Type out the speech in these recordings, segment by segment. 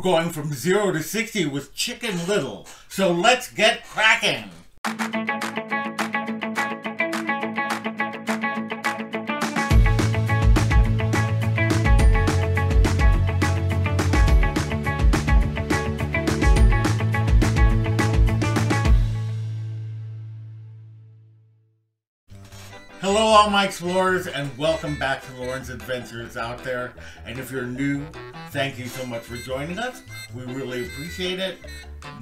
going from 0 to 60 with Chicken Little. So let's get cracking. Hello all my explorers, and welcome back to Loren's Adventures out there. And if you're new, thank you so much for joining us. We really appreciate it.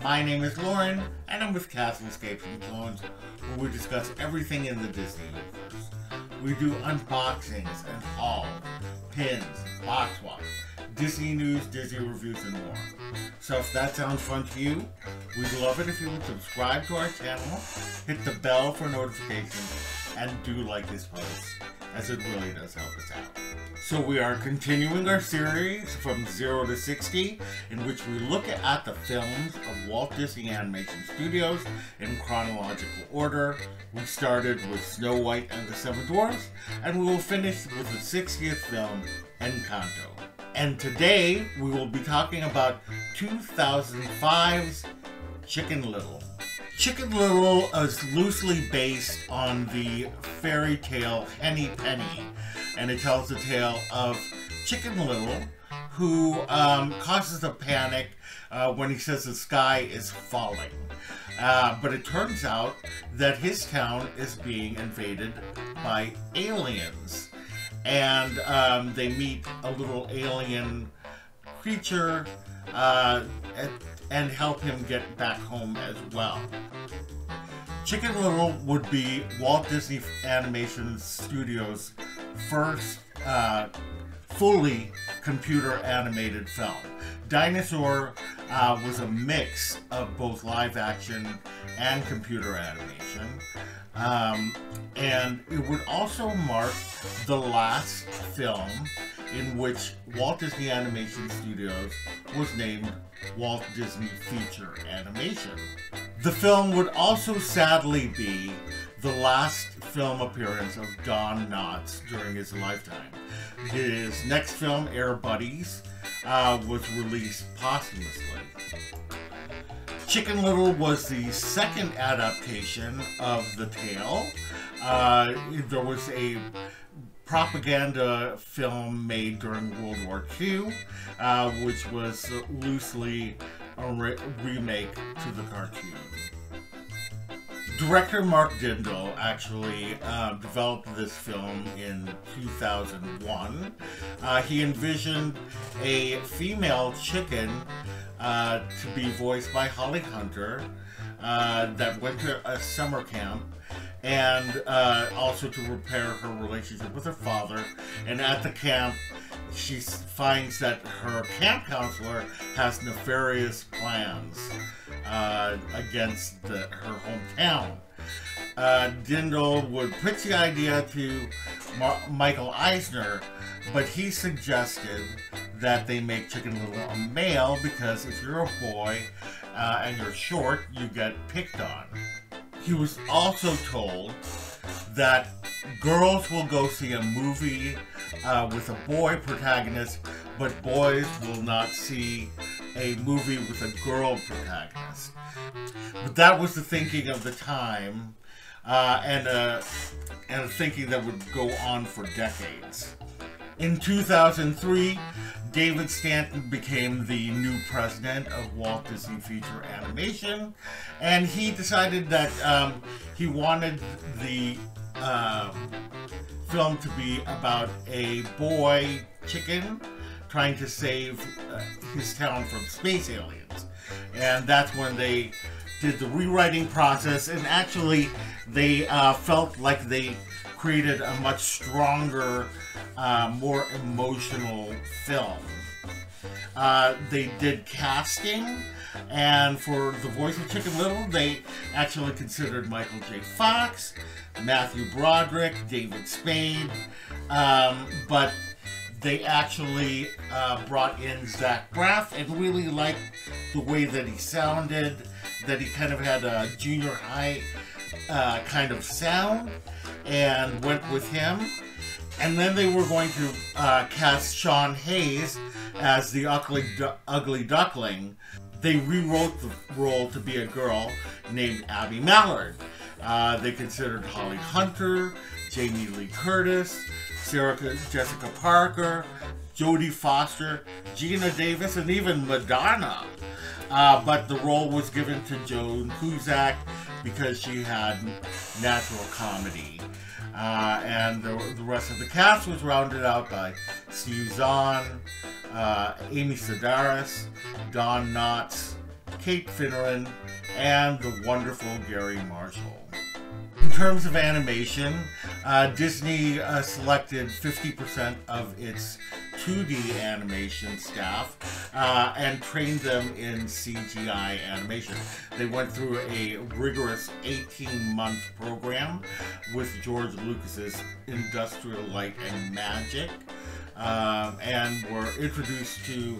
My name is Loren, and I'm with Castlescapes and Clones, where we discuss everything in the Disney universe. We do unboxings and hauls, pins, box swaps, Disney news, Disney reviews, and more. So if that sounds fun to you, we'd love it if you would subscribe to our channel, hit the bell for notifications, and do like this post, as it really does help us out. So we are continuing our series from 0 to 60, in which we look at the films of Walt Disney Animation Studios in chronological order. We started with Snow White and the Seven Dwarfs, and we will finish with the 60th film, Encanto. And today, we will be talking about 2005's Chicken Little. Chicken Little is loosely based on the fairy tale Henny Penny, and it tells the tale of Chicken Little, who causes a panic when he says the sky is falling. But it turns out that his town is being invaded by aliens, and they meet a little alien creature and help him get back home as well. Chicken Little would be Walt Disney Animation Studios' first fully computer animated film. Dinosaur was a mix of both live action and computer animation. And it would also mark the last film in which Walt Disney Animation Studios was named Walt Disney Feature Animation. The film would also sadly be the last film appearance of Don Knotts during his lifetime. His next film, Air Buddies, was released posthumously. Chicken Little was the second adaptation of the tale. There was a propaganda film made during World War II, which was loosely a remake to the cartoon. Director Mark Dindal actually developed this film in 2001. He envisioned a female chicken to be voiced by Holly Hunter that went to a summer camp, and also to repair her relationship with her father. And at the camp, she finds that her camp counselor has nefarious plans against her hometown. Dindal would pitch the idea to Michael Eisner, but he suggested that they make Chicken Little a male because if you're a boy and you're short, you get picked on. He was also told that girls will go see a movie with a boy protagonist, but boys will not see a movie with a girl protagonist. But that was the thinking of the time, and a thinking that would go on for decades. In 2003, David Stanton became the new president of Walt Disney Feature Animation, and he decided that he wanted the film to be about a boy chicken trying to save his town from space aliens. And that's when they did the rewriting process, and actually they felt like they created a much stronger, more emotional film. They did casting, and for the voice of Chicken Little, they actually considered Michael J. Fox, Matthew Broderick, David Spade, but they actually brought in Zach Braff and really liked the way that he sounded, that he kind of had a junior high kind of sound, and went with him. And then they were going to cast Sean Hayes as the ugly duckling, they rewrote the role to be a girl named Abby Mallard. They considered Holly Hunter, Jamie Lee Curtis, Sarah Jessica Parker, Jodie Foster, Gina Davis, and even Madonna. But the role was given to Joan Cusack because she had natural comedy. And the rest of the cast was rounded out by Steve Zahn, Amy Sedaris, Don Knotts, Kate Finneran, and the wonderful Gary Marshall. In terms of animation, Disney selected 50% of its 2D animation staff and trained them in CGI animation. They went through a rigorous 18-month program with George Lucas's Industrial Light and Magic, and were introduced to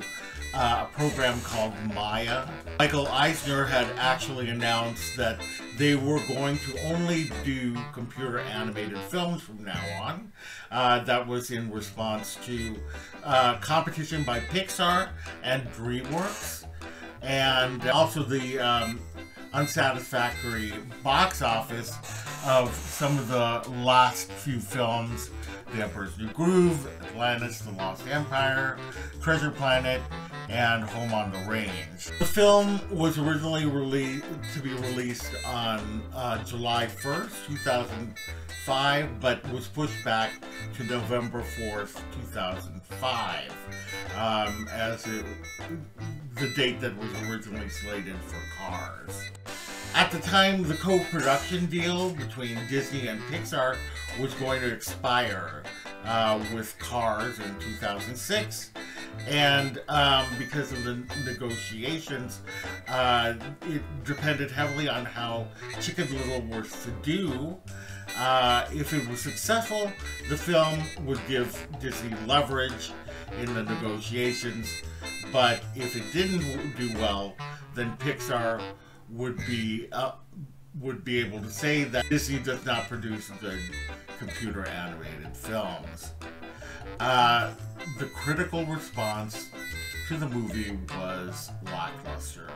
a program called Maya. Michael Eisner had actually announced that they were going to only do computer animated films from now on. That was in response to competition by Pixar and DreamWorks, and also the unsatisfactory box office of some of the last few films: The Emperor's New Groove, Atlantis, The Lost Empire, Treasure Planet, and Home on the Range. The film was originally to be released on July 1st, 2005, but was pushed back to November 4th, 2005, as the date that was originally slated for Cars. At the time, the co-production deal between Disney and Pixar was going to expire with Cars in 2006, and because of the negotiations, it depended heavily on how Chicken Little was to do. If it was successful, the film would give Disney leverage in the negotiations, but if it didn't do well, then Pixar would be able to say that Disney does not produce good computer animated films. The critical response to the movie was lackluster.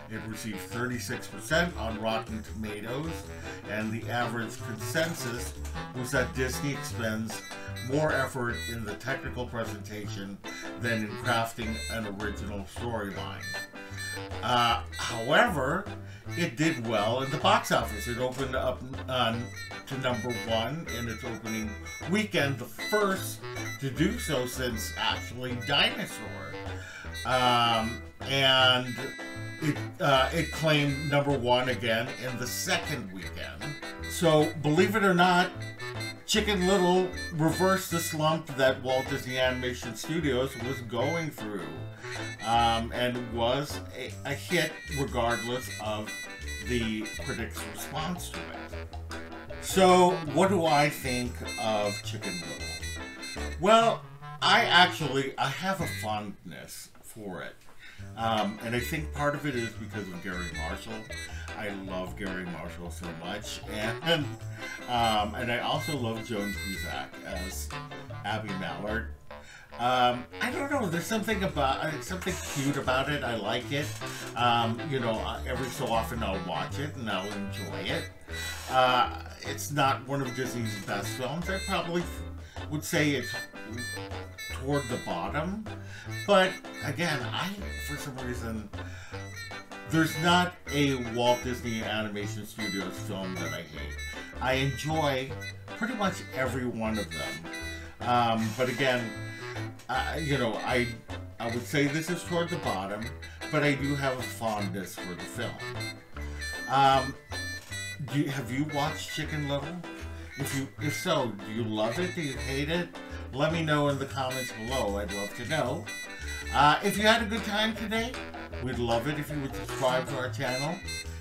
It received 36% on Rotten Tomatoes, and the average consensus was that Disney expends more effort in the technical presentation than in crafting an original storyline. However, it did well in the box office. It opened up to #1 in its opening weekend, the first to do so since actually Dinosaur. And it claimed #1 again in the second weekend. So, believe it or not, Chicken Little reversed the slump that Walt Disney Animation Studios was going through, and was a hit regardless of the critics' response to it. So, what do I think of Chicken Little? Well, I have a fondness for it. And I think part of it is because of Gary Marshall. I love Gary Marshall so much, and I also love Joan Cusack as Abby Mallard. I don't know. There's something cute about it. I like it. Every so often I'll watch it and I'll enjoy it. It's not one of Disney's best films. I probably would say it's toward the bottom, but again, for some reason, there's not a Walt Disney Animation Studios film that I hate. I enjoy pretty much every one of them, but again, I would say this is toward the bottom, but I do have a fondness for the film. Have you watched Chicken Little? If so, do you love it? Do you hate it? Let me know in the comments below. I'd love to know. If you had a good time today, we'd love it if you would subscribe to our channel,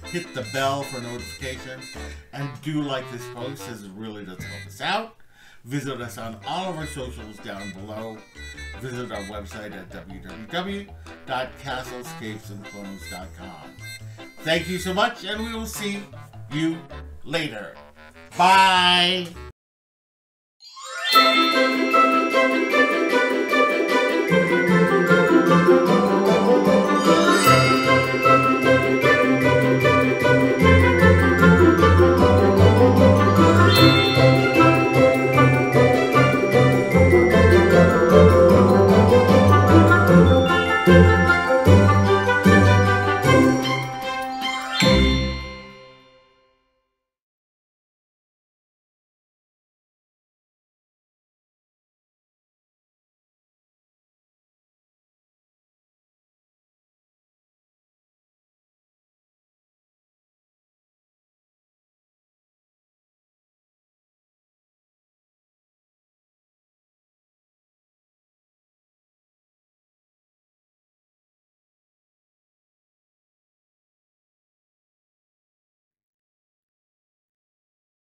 hit the bell for notifications, and do like this post, as it really does help us out. Visit us on all of our socials down below. Visit our website at www.castlescapesandclones.com. Thank you so much, and we will see you later. Bye!